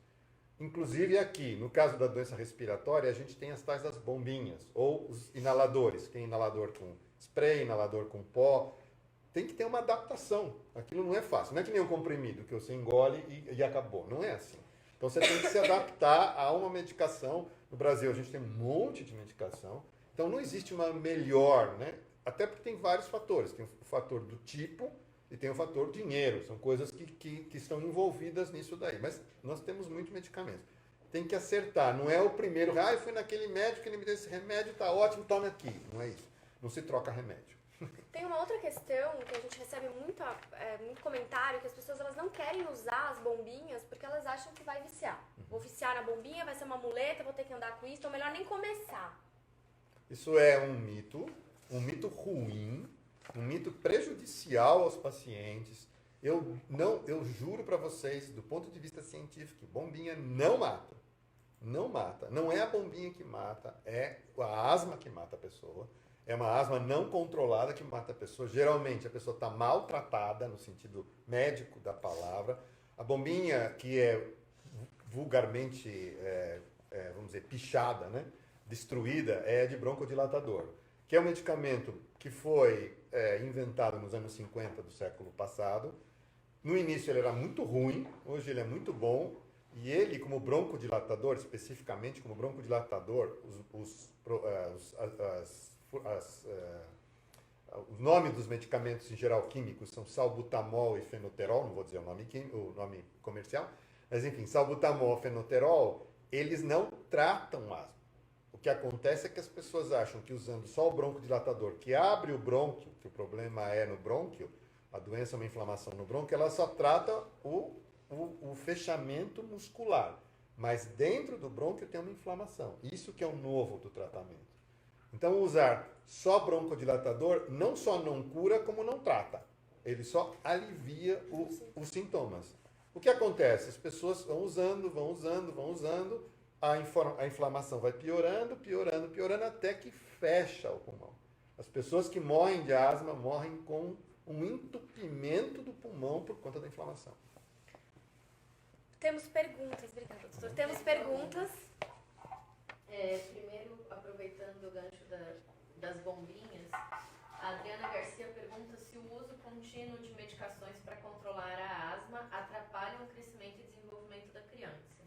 Inclusive aqui, no caso da doença respiratória, a gente tem as tais das bombinhas, ou os inaladores. Tem inalador com spray, inalador com pó. Tem que ter uma adaptação. Aquilo não é fácil. Não é que nem um comprimido, que você engole e acabou. Não é assim. Então você tem que se adaptar a uma medicação. No Brasil a gente tem um monte de medicação. Então não existe uma melhor, né? Até porque tem vários fatores. Tem o fator do tipo e tem o fator dinheiro. São coisas que estão envolvidas nisso daí. Mas nós temos muitos medicamentos. Tem que acertar. Não é o primeiro, eu fui naquele médico, ele me deu esse remédio, tá ótimo, tome aqui. Não é isso. Não se troca remédio. Tem uma outra questão que a gente recebe muito comentário, que as pessoas elas não querem usar as bombinhas porque elas acham que vai viciar. Vou viciar na bombinha, vai ser uma muleta, vou ter que andar com isso, então melhor nem começar. Isso é um mito ruim, um mito prejudicial aos pacientes. Eu juro para vocês, do ponto de vista científico, bombinha não mata. Não mata. Não é a bombinha que mata, é a asma que mata a pessoa. É uma asma não controlada que mata a pessoa. Geralmente a pessoa está maltratada, no sentido médico da palavra. A bombinha, que é vulgarmente, vamos dizer, pichada, né? Destruída, é de broncodilatador, que é um medicamento que foi inventado nos anos 50 do século passado. No início ele era muito ruim, hoje ele é muito bom. E ele, como broncodilatador, especificamente como broncodilatador, os nomes dos medicamentos em geral químicos são salbutamol e fenoterol, não vou dizer o nome comercial, mas enfim, salbutamol e fenoterol, eles não tratam asma. O que acontece é que as pessoas acham que usando só o broncodilatador, que abre o brônquio, que o problema é no brônquio, a doença é uma inflamação no brônquio, ela só trata o fechamento muscular. Mas dentro do brônquio tem uma inflamação. Isso que é o novo do tratamento. Então, usar só broncodilatador não só não cura, como não trata. Ele só alivia os sintomas. O que acontece? As pessoas vão usando, a inflamação vai piorando, até que fecha o pulmão. As pessoas que morrem de asma morrem com um entupimento do pulmão por conta da inflamação. Temos perguntas, obrigada, doutor. Temos perguntas. Primeiro, aproveitando o gancho das bombinhas, a Adriana Garcia pergunta se o uso contínuo de medicações para controlar a asma atrapalha o crescimento e desenvolvimento da criança.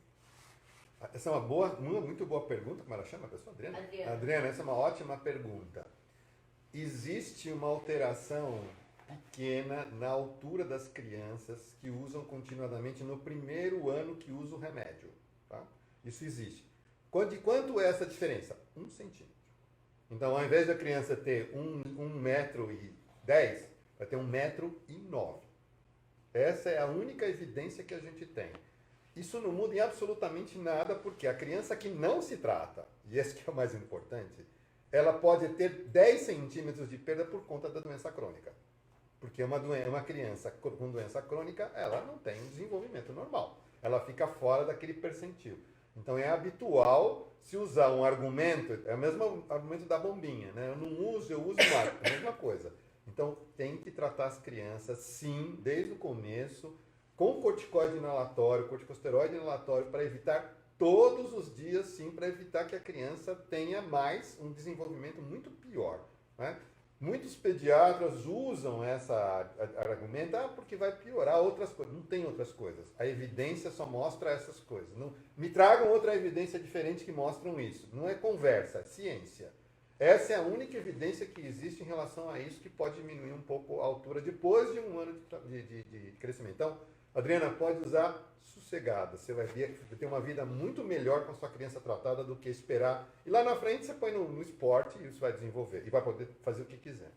Essa é uma muito boa pergunta. Como ela chama a pessoa? Adriana? Adriana, essa é uma ótima pergunta. Existe uma alteração pequena na altura das crianças que usam continuadamente no primeiro ano que usa o remédio. Tá? Isso existe. De quanto é essa diferença? 1 centímetro. Então, ao invés da criança ter 1,10 m, vai ter 1,09 m. Essa é a única evidência que a gente tem. Isso não muda em absolutamente nada, porque a criança que não se trata, e esse que é o mais importante, ela pode ter 10 centímetros de perda por conta da doença crônica. Porque uma criança com doença crônica, ela não tem um desenvolvimento normal. Ela fica fora daquele percentil. Então é habitual se usar um argumento, é o mesmo argumento da bombinha, né? Eu não uso, eu uso mais, é a mesma coisa. Então tem que tratar as crianças, sim, desde o começo, com corticoide inalatório, corticosteroide inalatório, para evitar todos os dias, sim, para evitar que a criança tenha mais um desenvolvimento muito pior, né? Muitos pediatras usam essa argumento, porque vai piorar outras coisas. Não tem outras coisas. A evidência só mostra essas coisas. Não, me tragam outra evidência diferente que mostram isso. Não é conversa, é ciência. Essa é a única evidência que existe em relação a isso que pode diminuir um pouco a altura depois de um ano de crescimento. Então, Adriana, pode usar sossegada. Você vai ter uma vida muito melhor com a sua criança tratada do que esperar. E lá na frente você põe no esporte e isso vai desenvolver. E vai poder fazer o que quiser.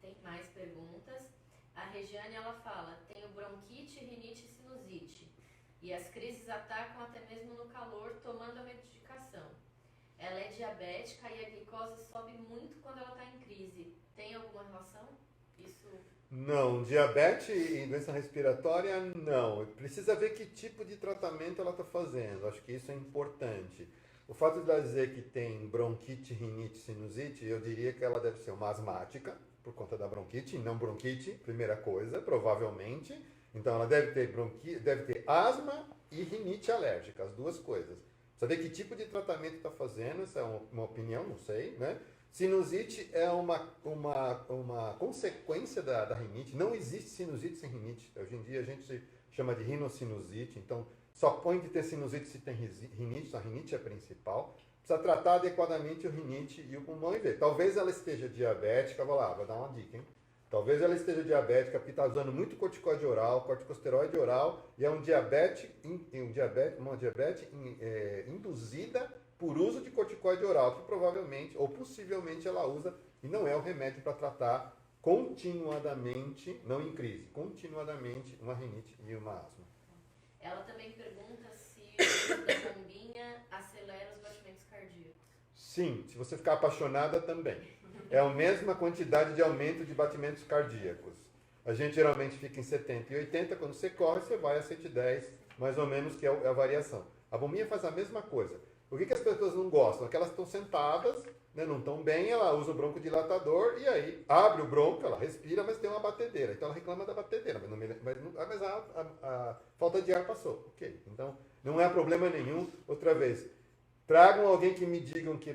Tem mais perguntas. A Regiane, ela fala, tenho bronquite, rinite e sinusite. E as crises atacam até mesmo no calor, tomando a medicação. Ela é diabética e a glicose sobe muito quando ela está em crise. Tem alguma relação? Isso... Não, diabetes e doença respiratória, não. Precisa ver que tipo de tratamento ela está fazendo. Acho que isso é importante. O fato de ela dizer que tem bronquite, rinite, sinusite, eu diria que ela deve ser uma asmática, por conta da bronquite, e não bronquite, primeira coisa, provavelmente. Então ela deve ter asma e rinite alérgica, as duas coisas. Saber que tipo de tratamento está fazendo, essa é uma opinião, não sei, né? Sinusite é uma consequência da rinite. Não existe sinusite sem rinite. Hoje em dia a gente chama de rinocinusite. Então, só pode ter sinusite se tem rinite. A rinite é a principal. Precisa tratar adequadamente o rinite e o pulmão e ver. Talvez ela esteja diabética. Vou dar uma dica, hein? Talvez ela esteja diabética porque está usando muito corticoide oral, corticosteroide oral, e é uma diabetes induzida por uso de corticoide oral, que provavelmente ou possivelmente ela usa e não é o remédio para tratar continuadamente, não em crise, continuadamente uma rinite e uma asma. Ela também pergunta se o uso da bombinha acelera os batimentos cardíacos. Sim, se você ficar apaixonada também. É a mesma quantidade de aumento de batimentos cardíacos. A gente geralmente fica em 70 e 80, quando você corre, você vai a 110, mais ou menos, que é a variação. A bombinha faz a mesma coisa. O que as pessoas não gostam? É que elas estão sentadas, né, não estão bem, ela usa o broncodilatador e aí abre o bronco, ela respira, mas tem uma batedeira. Então ela reclama da batedeira, mas a falta de ar passou. Ok, então não é problema nenhum. Outra vez, tragam alguém que me digam que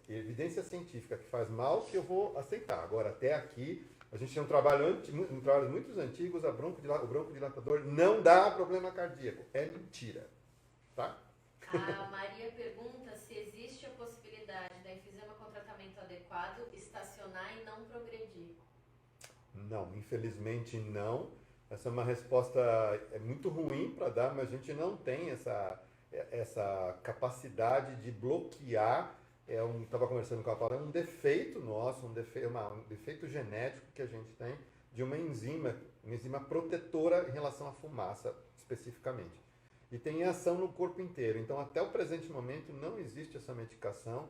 evidência científica que faz mal, que eu vou aceitar. Agora, até aqui, a gente tem um trabalho muito antigos, o broncodilatador não dá problema cardíaco. É mentira. Tá? A Maria pergunta se existe a possibilidade da enfisema com tratamento adequado estacionar e não progredir. Não, infelizmente não. Essa é uma resposta muito ruim para dar, mas a gente não tem essa capacidade de bloquear. Estava conversando com a Paula, é um defeito nosso, um defeito genético que a gente tem de uma enzima protetora em relação à fumaça, especificamente. E tem ação no corpo inteiro. Então, até o presente momento, não existe essa medicação.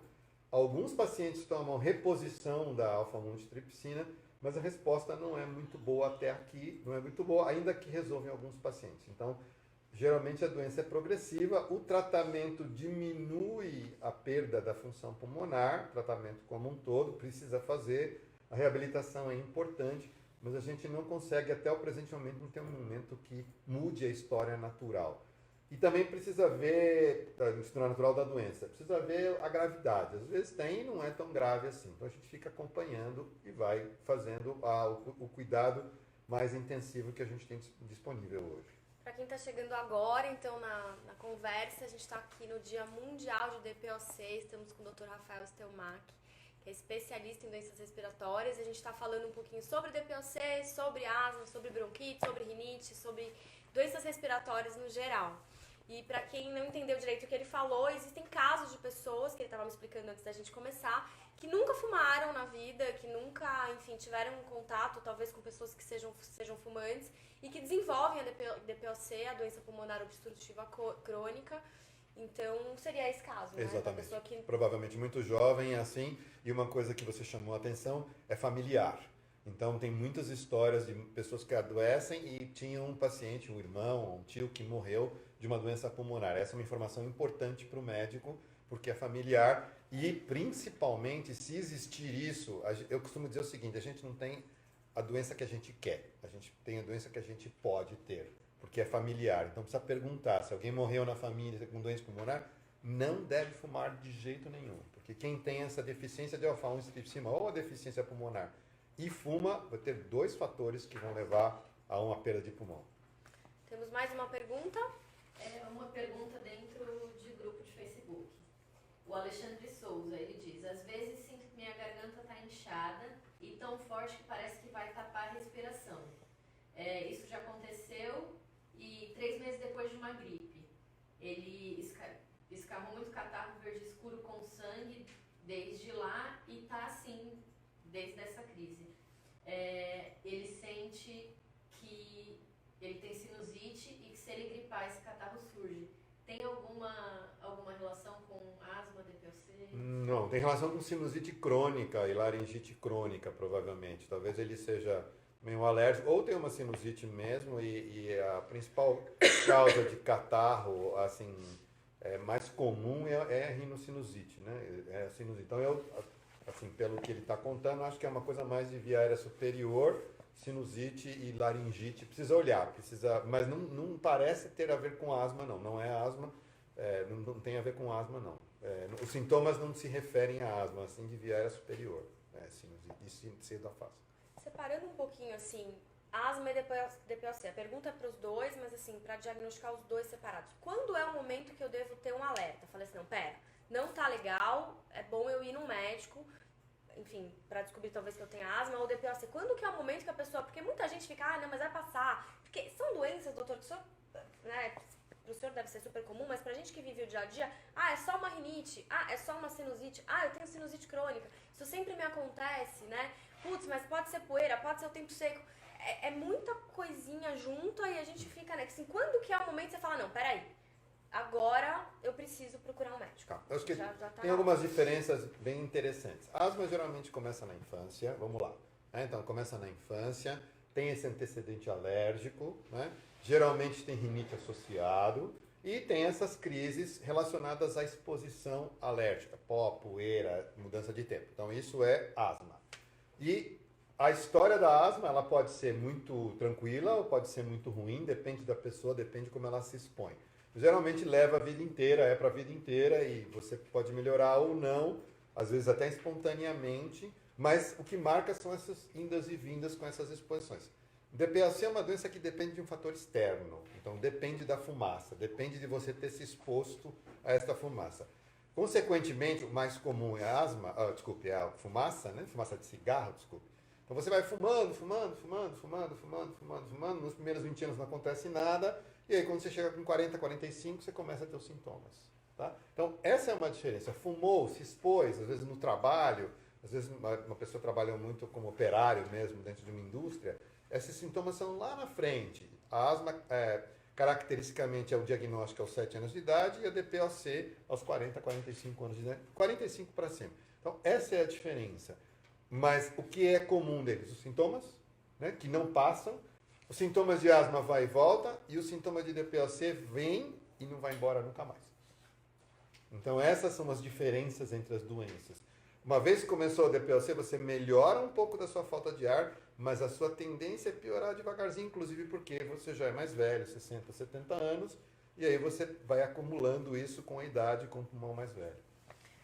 Alguns pacientes tomam reposição da alfa-multitripsina, mas a resposta não é muito boa até aqui, não é muito boa, ainda que resolve em alguns pacientes. Então, geralmente a doença é progressiva, o tratamento diminui a perda da função pulmonar, o tratamento como um todo precisa fazer, a reabilitação é importante, mas a gente não consegue até o presente momento, não tem um momento que mude a história natural. E também precisa ver, a história natural da doença, precisa ver a gravidade. Às vezes tem e não é tão grave assim. Então a gente fica acompanhando e vai fazendo o cuidado mais intensivo que a gente tem disponível hoje. Para quem está chegando agora, então, na conversa, a gente está aqui no Dia Mundial de DPOC, estamos com o Dr. Rafael Stelmach, que é especialista em doenças respiratórias. A gente está falando um pouquinho sobre DPOC, sobre asma, sobre bronquite, sobre rinite, sobre doenças respiratórias no geral. E para quem não entendeu direito o que ele falou, existem casos de pessoas, que ele estava me explicando antes da gente começar, que nunca fumaram na vida, que nunca, enfim, tiveram um contato, talvez, com pessoas que sejam fumantes, e que desenvolvem a DPOC, a doença pulmonar obstrutiva crônica. Então, seria esse caso, né? Exatamente. Pessoa que... Provavelmente muito jovem, assim, e uma coisa que você chamou a atenção é familiar. Então, tem muitas histórias de pessoas que adoecem e tinham um paciente, um irmão, um tio que morreu de uma doença pulmonar. Essa é uma informação importante para o médico, porque é familiar e, principalmente, se existir isso, eu costumo dizer o seguinte, a gente não tem a doença que a gente quer, a gente tem a doença que a gente pode ter, porque é familiar. Então, precisa perguntar, se alguém morreu na família com doença pulmonar, não deve fumar de jeito nenhum, porque quem tem essa deficiência de alfa-1-tripsina ou a deficiência pulmonar e fuma, vai ter 2 fatores que vão levar a uma perda de pulmão. Temos mais uma pergunta? É uma pergunta dentro de grupo de Facebook. O Alexandre Souza, ele diz: às vezes sinto que minha garganta está inchada e tão forte que parece que vai tapar a respiração. Isso já aconteceu e 3 meses depois de uma gripe. Ele escarrou muito catarro verde escuro com sangue desde lá e está assim desde essa crise. Ele sente que ele tem sinusite e que se ele gripar, esse catarro surge. Tem alguma relação com asma, DPOC? Não, tem relação com sinusite crônica e laringite crônica, provavelmente. Talvez ele seja meio alérgico, ou tem uma sinusite mesmo, e a principal causa de catarro, assim, mais comum é a rinocinusite, né? É a sinusite. Então, assim, pelo que ele está contando, acho que é uma coisa mais de via aérea superior, sinusite e laringite. Precisa olhar, mas não parece ter a ver com asma, não. Não é asma, não tem a ver com asma, não. Os sintomas não se referem a asma, assim, de via aérea superior, sinusite e cedo da face. Separando um pouquinho, assim, asma e DPOC. A pergunta é para os dois, mas, assim, para diagnosticar os dois separados. Quando é o momento que eu devo ter um alerta? Falei assim, não, pera, não tá legal, é bom eu ir no médico, enfim, para descobrir talvez que eu tenha asma ou DPOC. Quando que é o momento que a pessoa... Porque muita gente fica, não, mas vai passar. Porque são doenças, doutor, que o senhor, né, pro senhor deve ser super comum, mas pra gente que vive o dia a dia, é só uma rinite, é só uma sinusite, eu tenho sinusite crônica, isso sempre me acontece, né? Putz, mas pode ser poeira, pode ser o tempo seco. É muita coisinha junto, aí a gente fica, né? Assim, quando que é o momento que você fala, não, peraí, agora eu preciso procurar um médico. Tá. Eu acho que Já tem algumas diferenças bem interessantes. A asma geralmente começa na infância, vamos lá. Então, começa na infância, tem esse antecedente alérgico, né? Geralmente tem rinite associado e tem essas crises relacionadas à exposição alérgica, pó, poeira, mudança de tempo. Então, isso é asma. E a história da asma, ela pode ser muito tranquila ou pode ser muito ruim, depende da pessoa, depende de como ela se expõe. Geralmente leva a vida inteira, para a vida inteira e você pode melhorar ou não, às vezes até espontaneamente, mas o que marca são essas indas e vindas com essas exposições. DPLC é uma doença que depende de um fator externo, então depende da fumaça, depende de você ter se exposto a esta fumaça. Consequentemente, o mais comum é a asma, é a fumaça, né? Fumaça de cigarro, desculpe. Então você vai fumando, nos primeiros 20 anos não acontece nada, e aí quando você chega com 40, 45, você começa a ter os sintomas. Tá? Então essa é uma diferença. Fumou, se expôs, às vezes no trabalho, às vezes uma pessoa trabalha muito como operário mesmo dentro de uma indústria, esses sintomas são lá na frente. A asma, caracteristicamente, é o diagnóstico aos 7 anos de idade e a DPOC aos 40, 45 anos de idade, 45 para cima. Então essa é a diferença. Mas o que é comum deles? Os sintomas, né, que não passam. Os sintomas de asma vai e volta, e os sintomas de DPOC vêm e não vai embora nunca mais. Então essas são as diferenças entre as doenças. Uma vez que começou a DPOC, você melhora um pouco da sua falta de ar, mas a sua tendência é piorar devagarzinho, inclusive porque você já é mais velho, 60, 70 anos, e aí você vai acumulando isso com a idade, com o pulmão mais velho.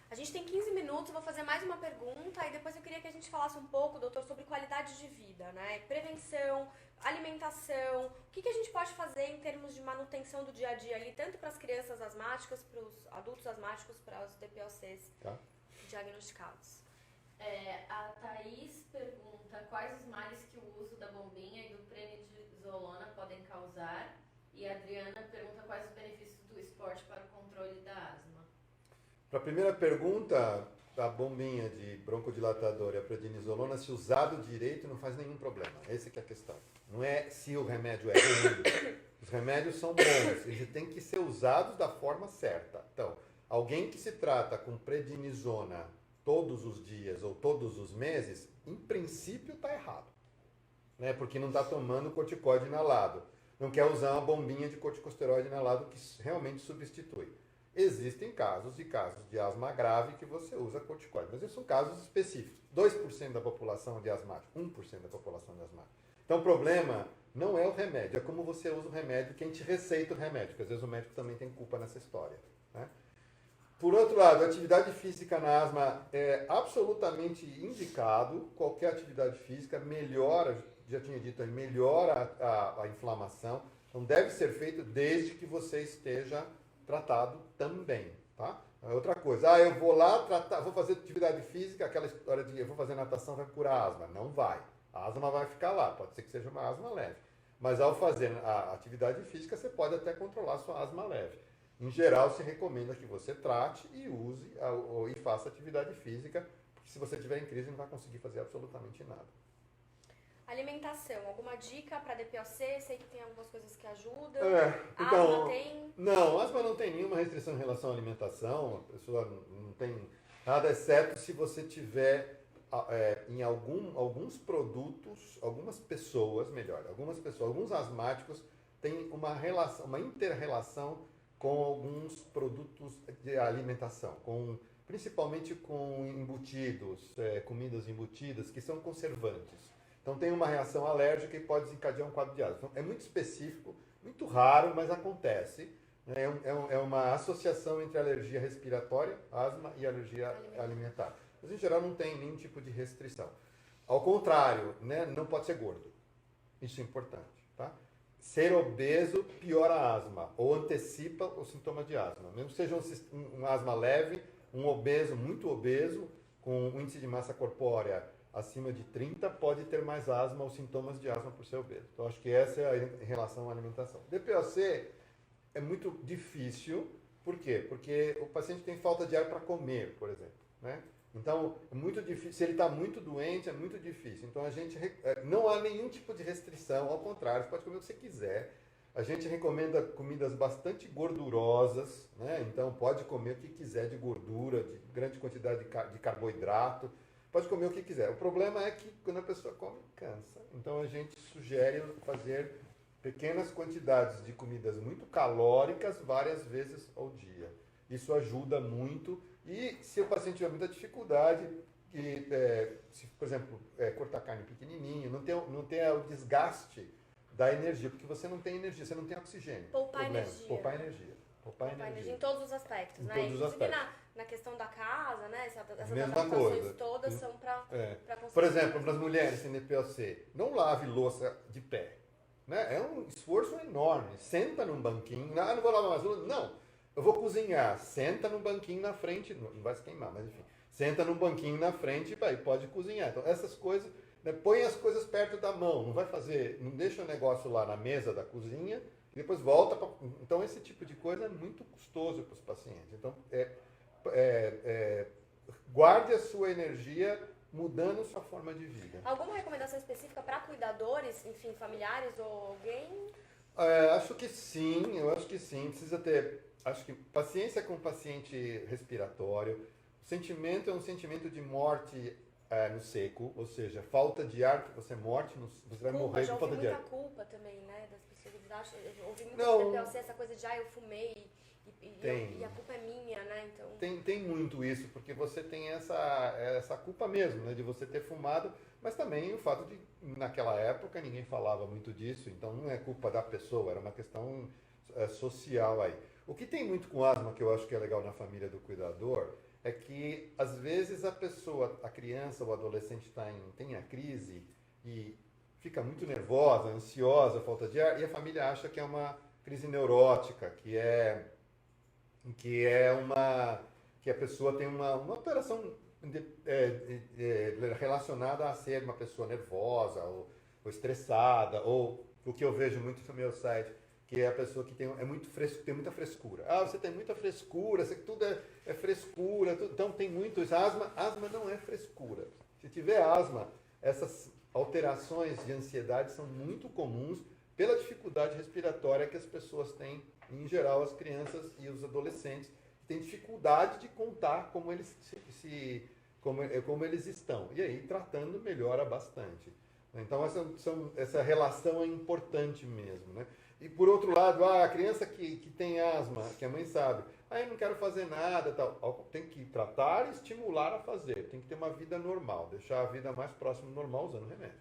A gente tem 15 minutos, vou fazer mais uma pergunta e depois eu queria que a gente falasse um pouco, doutor, sobre qualidade de vida, né? Prevenção, alimentação, o que a gente pode fazer em termos de manutenção do dia a dia ali, tanto para as crianças asmáticas, para os adultos asmáticos, para os DPOCs diagnosticados. A Thaís pergunta quais os males que o uso da bombinha e do prednisolona podem causar, e a Adriana pergunta quais os benefícios do esporte para o controle da asma. Para a primeira pergunta, a bombinha de broncodilatador e a prednisolona, se usado direito, não faz nenhum problema. Essa que é a questão. Não é se o remédio é ruim. Os remédios são bons, eles têm que ser usados da forma certa. Então, alguém que se trata com prednisona todos os dias ou todos os meses, em princípio está errado. Né? Porque não está tomando corticoide inalado. Não quer usar uma bombinha de corticosteroide inalado que realmente substitui. Existem casos de asma grave que você usa corticoide, mas esses são casos específicos. 2% da população de asmático, 1% da população de asmático. Então o problema não é o remédio, é como você usa o remédio, quem te receita o remédio, porque às vezes o médico também tem culpa nessa história. Né? Por outro lado, a atividade física na asma é absolutamente indicado, qualquer atividade física melhora, já tinha dito, melhora a inflamação, então deve ser feito desde que você esteja tratado também, tá? Outra coisa, eu vou lá tratar, vou fazer atividade física, aquela história de eu vou fazer natação vai curar a asma. Não vai. A asma vai ficar lá, pode ser que seja uma asma leve. Mas ao fazer a atividade física, você pode até controlar a sua asma leve. Em geral, se recomenda que você trate e use e faça atividade física, porque se você estiver em crise, não vai conseguir fazer absolutamente nada. Alimentação, alguma dica para DPOC? Sei que tem algumas coisas que ajudam. Então, asma tem? Não, asma não tem nenhuma restrição em relação à alimentação. A pessoa não tem nada, exceto se você tiver em alguns produtos, algumas pessoas, alguns asmáticos têm uma inter-relação com alguns produtos de alimentação, principalmente com embutidos, comidas embutidas, que são conservantes. Então tem uma reação alérgica e pode desencadear um quadro de asma. Então, é muito específico, muito raro, mas acontece. É uma associação entre alergia respiratória, asma e alergia alimentar. Mas em geral não tem nenhum tipo de restrição. Ao contrário, né, não pode ser gordo. Isso é importante. Tá? Ser obeso piora a asma ou antecipa os sintomas de asma. Mesmo que seja um asma leve, um obeso, muito obeso, com um índice de massa corpórea acima de 30, pode ter mais asma ou sintomas de asma por ser obeso. Então, acho que essa é a relação à alimentação. DPOC é muito difícil. Por quê? Porque o paciente tem falta de ar para comer, por exemplo, né? Então, é muito difícil. Se ele está muito doente, é muito difícil. Então, a gente não há nenhum tipo de restrição, ao contrário, você pode comer o que você quiser. A gente recomenda comidas bastante gordurosas, né? Então, pode comer o que quiser de gordura, de grande quantidade de carboidrato. Pode comer o que quiser. O problema é que quando a pessoa come, cansa. Então, a gente sugere fazer pequenas quantidades de comidas muito calóricas várias vezes ao dia. Isso ajuda muito. E se o paciente tiver muita dificuldade, se, por exemplo, cortar carne pequenininho, não ter o desgaste da energia, porque você não tem energia, você não tem oxigênio. Poupar energia. Poupar energia. Poupar energia. Em todos os aspectos, né? Todos os aspectos. Na questão da casa, né? Essas Mesma adaptações coisa. todas são para conseguir. Por exemplo, para as mulheres sem DPOC, não lave louça de pé. Né? É um esforço enorme. Senta num banquinho, não vou lavar mais louça, não. Eu vou cozinhar, senta num banquinho na frente, não vai se queimar, mas enfim. Senta num banquinho na frente e pode cozinhar. Então, essas coisas, né, põe as coisas perto da mão, não deixa o negócio lá na mesa da cozinha e depois volta para... Então, esse tipo de coisa é muito custoso para os pacientes. Então, guarde a sua energia mudando sua forma de vida. Alguma recomendação específica para cuidadores, enfim, familiares ou alguém? Acho que sim, Precisa ter, acho que paciência com o paciente respiratório. O sentimento é um sentimento de morte no seco, ou seja, falta de ar, você vai morrer com falta de ar. Já ouvi muita culpa também, né, das pessoas. Eu ouvi muito no DPOC essa coisa de, eu fumei e a culpa é minha, né, então... Tem muito isso, porque você tem essa culpa mesmo, né, de você ter fumado, mas também o fato de, naquela época, ninguém falava muito disso, então não é culpa da pessoa, era uma questão social aí. O que tem muito com asma, que eu acho que é legal na família do cuidador, é que, às vezes, a criança ou adolescente tem a crise e fica muito nervosa, ansiosa, falta de ar, e a família acha que é uma crise neurótica, que a pessoa tem uma alteração relacionada a ser uma pessoa nervosa ou estressada, ou o que eu vejo muito no meu site, que é a pessoa que tem muita frescura. Você tem muita frescura, tudo é frescura, então tem muito isso. Asma não é frescura. Se tiver asma, essas alterações de ansiedade são muito comuns pela dificuldade respiratória que as pessoas têm, em geral as crianças e os adolescentes, têm dificuldade de contar como eles estão. E aí, tratando, melhora bastante. Então, essa relação é importante mesmo, né? E, por outro lado, a criança que tem asma, que a mãe sabe, eu não quero fazer nada, tal. Tem que tratar e estimular a fazer. Tem que ter uma vida normal, deixar a vida mais próxima do normal usando remédio.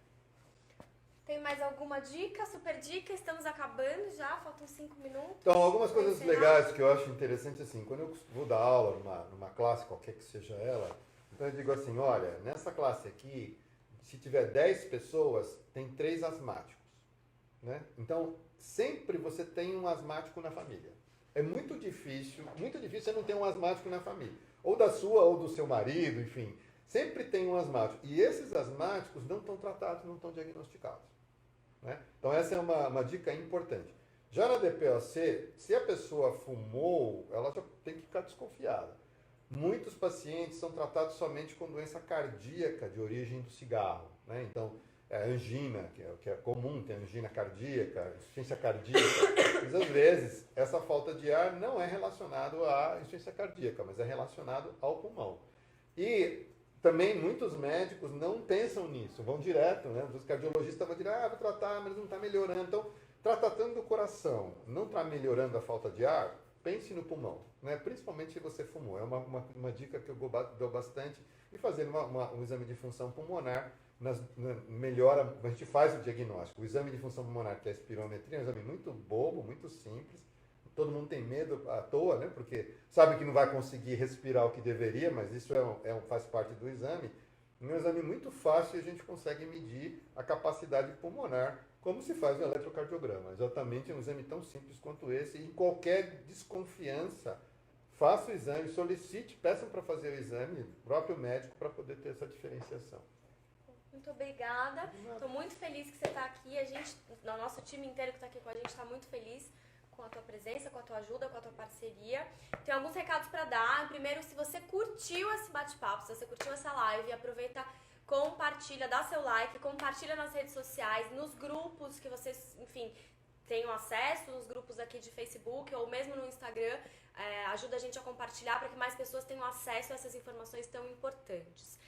Tem mais alguma dica, super dica? Estamos acabando já, faltam 5 minutos. Então, algumas coisas legais que eu acho interessante, assim, quando eu vou dar aula numa classe, qualquer que seja ela, então eu digo assim, olha, nessa classe aqui, se tiver 10 pessoas, tem 3 asmáticos, né? Então, sempre você tem um asmático na família. É muito difícil você não ter um asmático na família. Ou da sua, ou do seu marido, enfim. Sempre tem um asmático. E esses asmáticos não estão tratados, não estão diagnosticados. Né? Então, essa é uma dica importante. Já na DPOC, se a pessoa fumou, ela já tem que ficar desconfiada. Muitos pacientes são tratados somente com doença cardíaca de origem do cigarro. Né? Então, angina, que é comum, tem angina cardíaca, insuficiência cardíaca. Mas, às vezes, essa falta de ar não é relacionado à insuficiência cardíaca, mas é relacionado ao pulmão. E também muitos médicos não pensam nisso, vão direto, né? Os cardiologistas vão direto, vou tratar, mas não está melhorando. Então, tratando do coração, não está melhorando a falta de ar, pense no pulmão, né? Principalmente se você fumou. É uma dica que eu dou bastante. E fazer um exame de função pulmonar, melhora, a gente faz o diagnóstico. O exame de função pulmonar, que é a espirometria, é um exame muito bobo, muito simples. Todo mundo tem medo à toa, né? Porque sabe que não vai conseguir respirar o que deveria, mas isso faz parte do exame. É um exame muito fácil e a gente consegue medir a capacidade pulmonar, como se faz o eletrocardiograma. Exatamente, é um exame tão simples quanto esse. E em qualquer desconfiança, faça o exame, solicite, peçam para fazer o exame, o próprio médico, para poder ter essa diferenciação. Muito obrigada. Estou muito feliz que você está aqui. O nosso time inteiro que está aqui com a gente está muito feliz com a tua presença, com a tua ajuda, com a tua parceria. Tem alguns recados para dar. Primeiro, se você curtiu esse bate-papo, se você curtiu essa live, aproveita, compartilha, dá seu like, compartilha nas redes sociais, nos grupos que vocês, enfim, tenham acesso, nos grupos aqui de Facebook ou mesmo no Instagram. Ajuda a gente a compartilhar para que mais pessoas tenham acesso a essas informações tão importantes.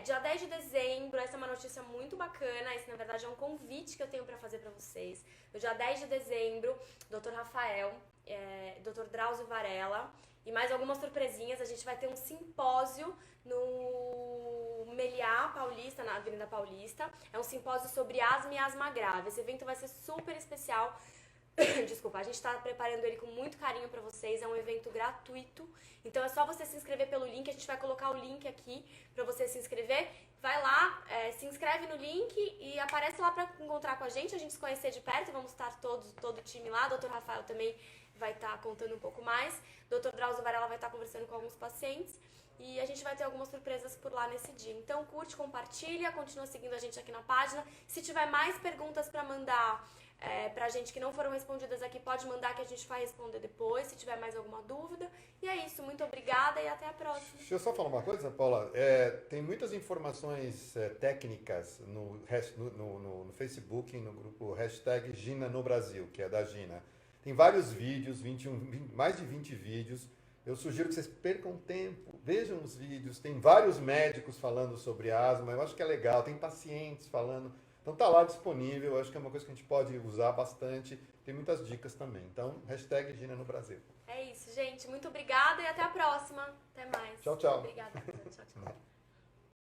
Dia 10 de dezembro, essa é uma notícia muito bacana, esse na verdade é um convite que eu tenho para fazer para vocês. No dia 10 de dezembro, Dr. Rafael, Dr. Drauzio Varela e mais algumas surpresinhas, a gente vai ter um simpósio no Meliá Paulista, na Avenida Paulista. É um simpósio sobre asma e asma grave. Esse evento vai ser super especial. Desculpa, a gente está preparando ele com muito carinho para vocês, é um evento gratuito, então é só você se inscrever pelo link, a gente vai colocar o link aqui para você se inscrever, vai lá, se inscreve no link e aparece lá para encontrar com a gente se conhecer de perto, vamos estar todo o time lá, Dr. Rafael também vai estar contando um pouco mais, Dr. Drauzio Varela vai estar conversando com alguns pacientes e a gente vai ter algumas surpresas por lá nesse dia. Então curte, compartilha, continua seguindo a gente aqui na página, se tiver mais perguntas para mandar pra gente que não foram respondidas aqui, pode mandar que a gente vai responder depois, se tiver mais alguma dúvida. E é isso, muito obrigada e até a próxima. Deixa eu só falar uma coisa, Paula. Tem muitas informações técnicas no Facebook, no grupo hashtag Gina no Brasil, que é da Gina. Tem vários vídeos, mais de 20 vídeos. Eu sugiro que vocês percam tempo, vejam os vídeos. Tem vários médicos falando sobre asma, eu acho que é legal. Tem pacientes falando. Então tá lá disponível, eu acho que é uma coisa que a gente pode usar bastante, tem muitas dicas também. Então, hashtag Gina no Brasil. É isso, gente. Muito obrigada e até a próxima. Até mais. Tchau, tchau. Obrigada. Tchau, tchau.